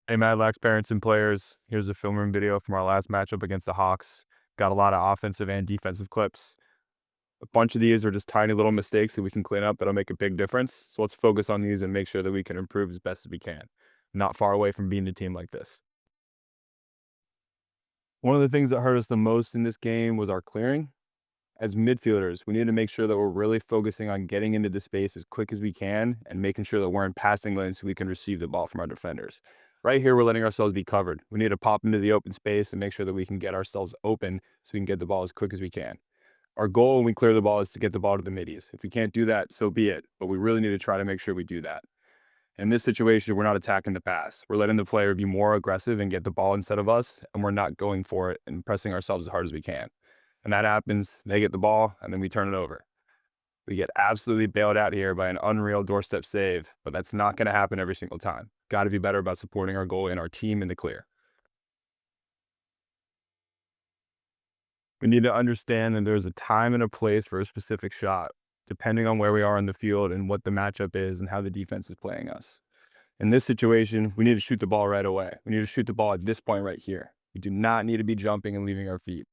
Hey, MadLax parents and players. Here's a film room video from our last matchup against the Hawks. Got a lot of offensive and defensive clips. A bunch of these are just tiny little mistakes that we can clean up that'll make a big difference. So let's focus on these and make sure that we can improve as best as we can. Not far away from being a team like this. One of the things that hurt us the most in this game was our clearing. As midfielders, we need to make sure that we're really focusing on getting into the space as quick as we can and making sure that we're in passing lanes so we can receive the ball from our defenders. Right here, we're letting ourselves be covered. We need to pop into the open space and make sure that we can get ourselves open so we can get the ball as quick as we can. Our goal when we clear the ball is to get the ball to the middies. If we can't do that, so be it. But we really need to try to make sure we do that. In this situation, we're not attacking the pass. We're letting the player be more aggressive and get the ball instead of us, and we're not going for it and pressing ourselves as hard as we can. And that happens, they get the ball, and then we turn it over. We get absolutely bailed out here by an unreal doorstep save, but that's not going to happen every single time. Got to be better about supporting our goal and our team in the clear. We need to understand that there's a time and a place for a specific shot, depending on where we are in the field and what the matchup is and how the defense is playing us. In this situation, we need to shoot the ball right away. We need to shoot the ball at this point right here. We do not need to be jumping and leaving our feet.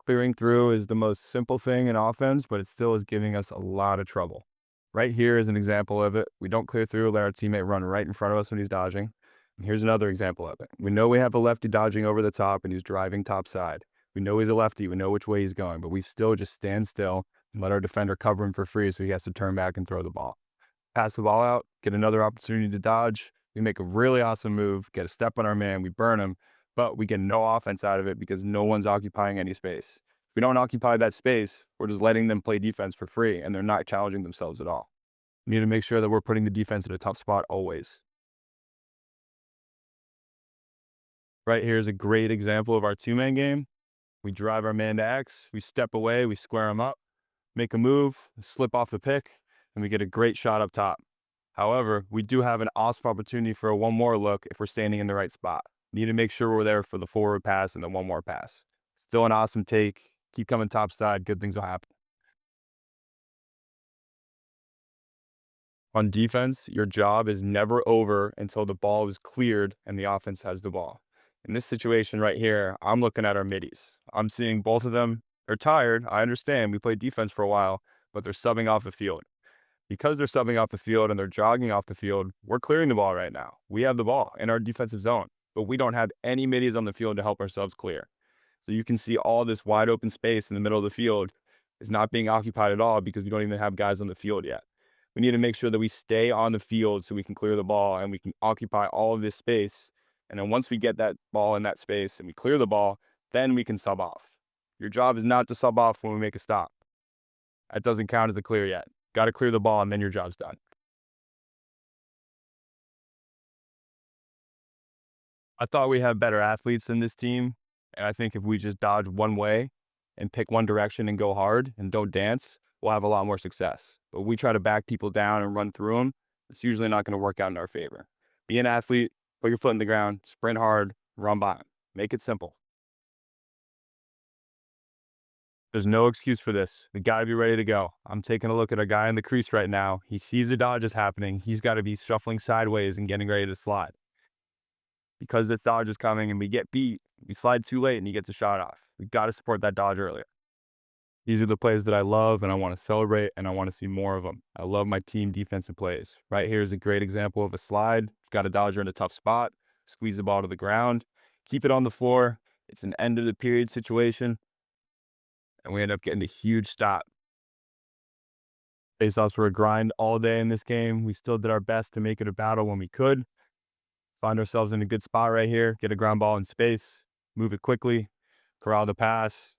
Clearing through is the most simple thing in offense, but it still is giving us a lot of trouble. Right here is an example of it. We don't clear through, let our teammate run right in front of us when he's dodging. And here's another example of it. We know we have a lefty dodging over the top and he's driving top side. We know he's a lefty. We know which way he's going, but we still just stand still and let our defender cover him for free so he has to turn back and throw the ball. Pass the ball out, get another opportunity to dodge. We make a really awesome move, get a step on our man, we burn him, but we get no offense out of it because no one's occupying any space. If we don't occupy that space, we're just letting them play defense for free and they're not challenging themselves at all. We need to make sure that we're putting the defense in a tough spot always. Right here is a great example of our two-man game. We drive our man to X, we step away, we square him up, make a move, slip off the pick, and we get a great shot up top. However, we do have an awesome opportunity for a one more look if we're standing in the right spot. Need to make sure we're there for the forward pass and the one more pass. Still an awesome take. Keep coming top side. Good things will happen. On defense, your job is never over until the ball is cleared and the offense has the ball. In this situation right here, I'm looking at our middies. I'm seeing both of them are tired. I understand we played defense for a while, but they're subbing off the field. Because they're subbing off the field and they're jogging off the field, we're clearing the ball right now. We have the ball in our defensive zone, but we don't have any middies on the field to help ourselves clear. So you can see all this wide open space in the middle of the field is not being occupied at all because we don't even have guys on the field yet. We need to make sure that we stay on the field so we can clear the ball and we can occupy all of this space. And then once we get that ball in that space and we clear the ball, then we can sub off. Your job is not to sub off when we make a stop. That doesn't count as a clear yet. Got to clear the ball and then your job's done. I thought we had better athletes in this team. And I think if we just dodge one way and pick one direction and go hard and don't dance, we'll have a lot more success. But we try to back people down and run through them. It's usually not going to work out in our favor. Be an athlete, put your foot in the ground, sprint hard, run by 'em. Make it simple. There's no excuse for this. We got to be ready to go. I'm taking a look at a guy in the crease right now. He sees the dodge is happening. He's got to be shuffling sideways and getting ready to slide. Because this dodge is coming and we get beat, we slide too late and he gets a shot off. We got to support that dodge earlier. These are the plays that I love and I want to celebrate and I want to see more of them. I love my team defensive plays. Right here is a great example of a slide. We've got a dodger in a tough spot, squeeze the ball to the ground, keep it on the floor. It's an end of the period situation and we end up getting a huge stop. Faceoffs were a grind all day in this game. We still did our best to make it a battle when we could. Find ourselves in a good spot right here, get a ground ball in space, move it quickly, corral the pass,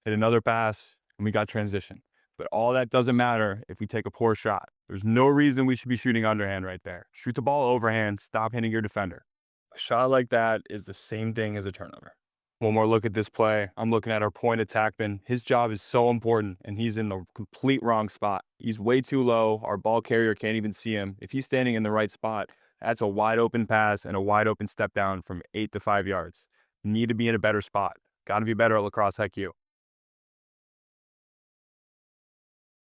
hit another pass, and we got transition. But all that doesn't matter if we take a poor shot. There's no reason we should be shooting underhand right there. Shoot the ball overhand, stop hitting your defender. A shot like that is the same thing as a turnover. One more look at this play. I'm looking at our point attackman. His job is so important, and he's in the complete wrong spot. He's way too low. Our ball carrier can't even see him. If he's standing in the right spot, that's a wide open pass and a wide open step down from 8 to 5 yards. You need to be in a better spot. Got to be better at lacrosse, heck you.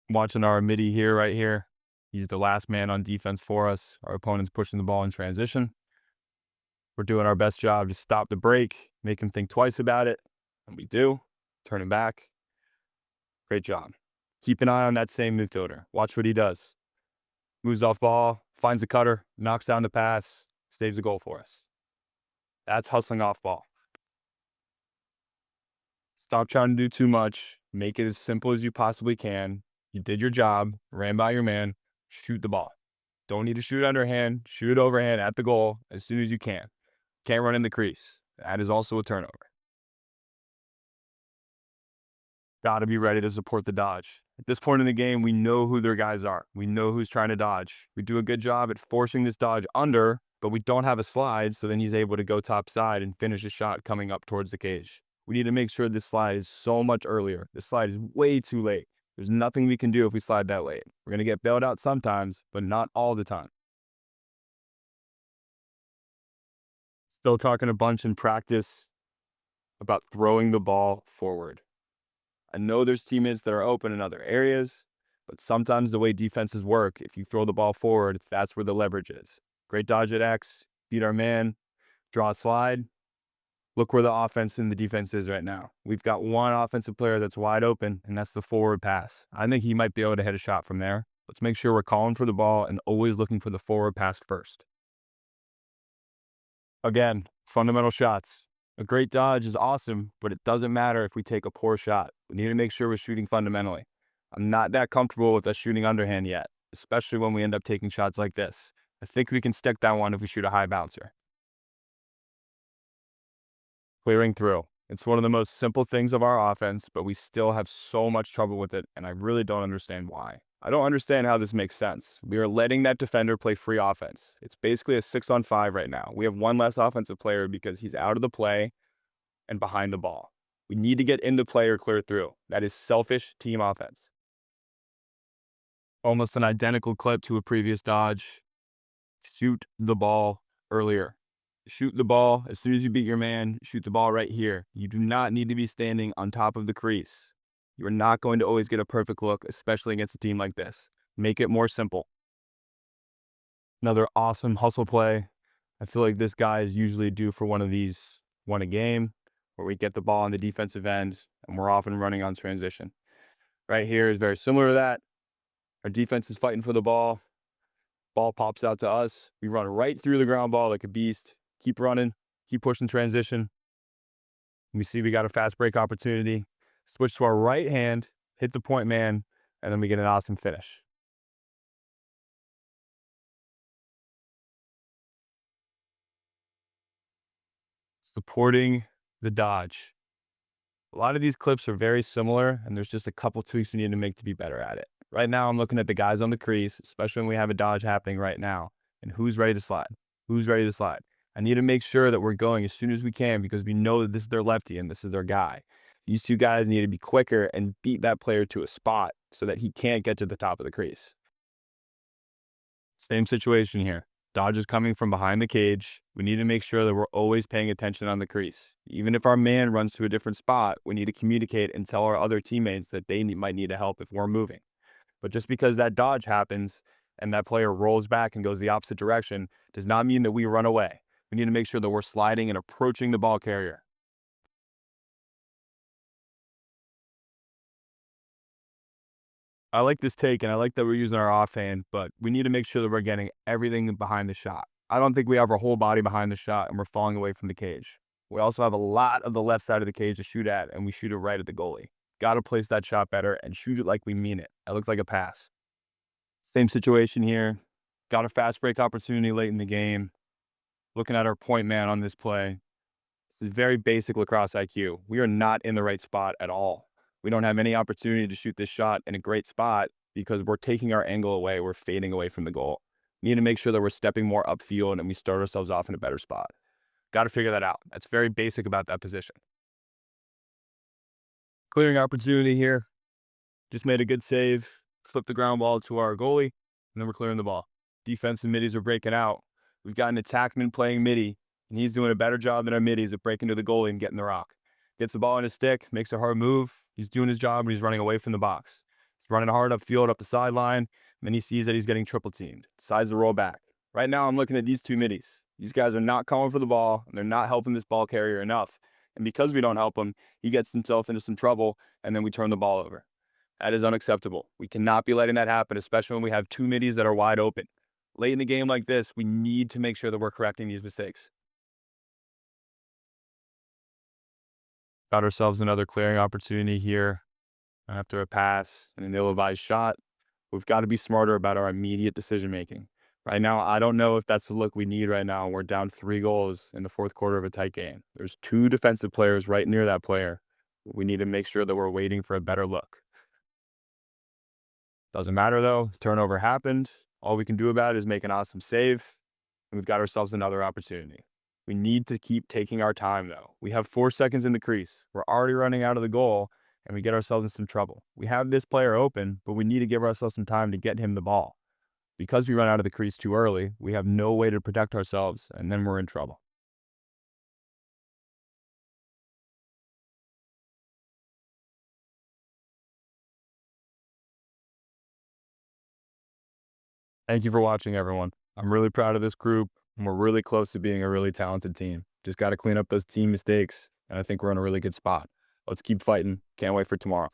Watching our midi here, right here. He's the last man on defense for us. Our opponent's pushing the ball in transition. We're doing our best job to stop the break, make him think twice about it, and we do. Turn him back. Great job. Keep an eye on that same midfielder. Watch what he does. Moves off ball, finds the cutter, knocks down the pass, saves a goal for us. That's hustling off ball. Stop trying to do too much. Make it as simple as you possibly can. You did your job, ran by your man, shoot the ball. Don't need to shoot underhand, shoot it overhand at the goal as soon as you can. Can't run in the crease. That is also a turnover. Got to be ready to support the dodge. At this point in the game, we know who their guys are. We know who's trying to dodge. We do a good job at forcing this dodge under, but we don't have a slide, so then he's able to go top side and finish a shot coming up towards the cage. We need to make sure this slide is so much earlier. This slide is way too late. There's nothing we can do if we slide that late. We're going to get bailed out sometimes, but not all the time. Still talking a bunch in practice about throwing the ball forward. I know there's teammates that are open in other areas, but sometimes the way defenses work, if you throw the ball forward, that's where the leverage is. Great dodge at X, beat our man, draw a slide. Look where the offense and the defense is right now. We've got one offensive player that's wide open, and that's the forward pass. I think he might be able to hit a shot from there. Let's make sure we're calling for the ball and always looking for the forward pass first. Again, fundamental shots. A great dodge is awesome, but it doesn't matter if we take a poor shot. We need to make sure we're shooting fundamentally. I'm not that comfortable with us shooting underhand yet, especially when we end up taking shots like this. I think we can stick that one if we shoot a high bouncer. Clearing through. It's one of the most simple things of our offense, but we still have so much trouble with it, and I really don't understand why. I don't understand how this makes sense. We are letting that defender play free offense. It's basically a 6-on-5 right now. We have one less offensive player because he's out of the play and behind the ball. We need to get in the play or clear through. That is selfish team offense. Almost an identical clip to a previous dodge. Shoot the ball earlier. Shoot the ball as soon as you beat your man. Shoot the ball right here. You do not need to be standing on top of the crease. You are not going to always get a perfect look, especially against a team like this. Make it more simple. Another awesome hustle play. I feel like this guy is usually due for one of these, one a game, where we get the ball on the defensive end and we're off and running on transition. Right here is very similar to that. Our defense is fighting for the ball. Ball pops out to us. We run right through the ground ball like a beast. Keep running, keep pushing transition. We see we got a fast break opportunity. Switch to our right hand, hit the point man, and then we get an awesome finish. Supporting the dodge. A lot of these clips are very similar, and there's just a couple tweaks we need to make to be better at it. Right now, I'm looking at the guys on the crease, especially when we have a dodge happening right now, and who's ready to slide? Who's ready to slide? I need to make sure that we're going as soon as we can because we know that this is their lefty and this is their guy. These two guys need to be quicker and beat that player to a spot so that he can't get to the top of the crease. Same situation here. Dodge is coming from behind the cage. We need to make sure that we're always paying attention on the crease. Even if our man runs to a different spot, we need to communicate and tell our other teammates that they might need help if we're moving. But just because that dodge happens and that player rolls back and goes the opposite direction does not mean that we run away. We need to make sure that we're sliding and approaching the ball carrier. I like this take, and I like that we're using our offhand, but we need to make sure that we're getting everything behind the shot. I don't think we have our whole body behind the shot, and we're falling away from the cage. We also have a lot of the left side of the cage to shoot at, and we shoot it right at the goalie. Got to place that shot better and shoot it like we mean it. That looks like a pass. Same situation here. Got a fast break opportunity late in the game. Looking at our point man on this play. This is very basic lacrosse IQ. We are not in the right spot at all. We don't have any opportunity to shoot this shot in a great spot because we're taking our angle away. We're fading away from the goal. We need to make sure that we're stepping more upfield and we start ourselves off in a better spot. Got to figure that out. That's very basic about that position. Clearing opportunity here. Just made a good save. Flip the ground ball to our goalie, and then we're clearing the ball. Defense and middies are breaking out. We've got an attackman playing midi, and he's doing a better job than our middies at breaking to the goalie and getting the rock. Gets the ball in his stick, makes a hard move. He's doing his job, and he's running away from the box. He's running hard upfield, up the sideline, and then he sees that he's getting triple teamed. Decides to roll back. Right now, I'm looking at these two middies. These guys are not calling for the ball, and they're not helping this ball carrier enough. And because we don't help him, he gets himself into some trouble, and then we turn the ball over. That is unacceptable. We cannot be letting that happen, especially when we have two middies that are wide open. Late in the game like this, we need to make sure that we're correcting these mistakes. Got ourselves another clearing opportunity here after a pass and an ill-advised shot. We've got to be smarter about our immediate decision making. Right now, I don't know if that's the look we need right now. We're down 3 goals in the fourth quarter of a tight game. There's two defensive players right near that player. We need to make sure that we're waiting for a better look. Doesn't matter though. Turnover happened. All we can do about it is make an awesome save, and we've got ourselves another opportunity. We need to keep taking our time though. We have 4 seconds in the crease. We're already running out of the goal, and we get ourselves in some trouble. We have this player open, but we need to give ourselves some time to get him the ball. Because we run out of the crease too early, we have no way to protect ourselves, and then we're in trouble. Thank you for watching, everyone. I'm really proud of this group, and we're really close to being a really talented team. Just got to clean up those team mistakes, and I think we're in a really good spot. Let's keep fighting. Can't wait for tomorrow.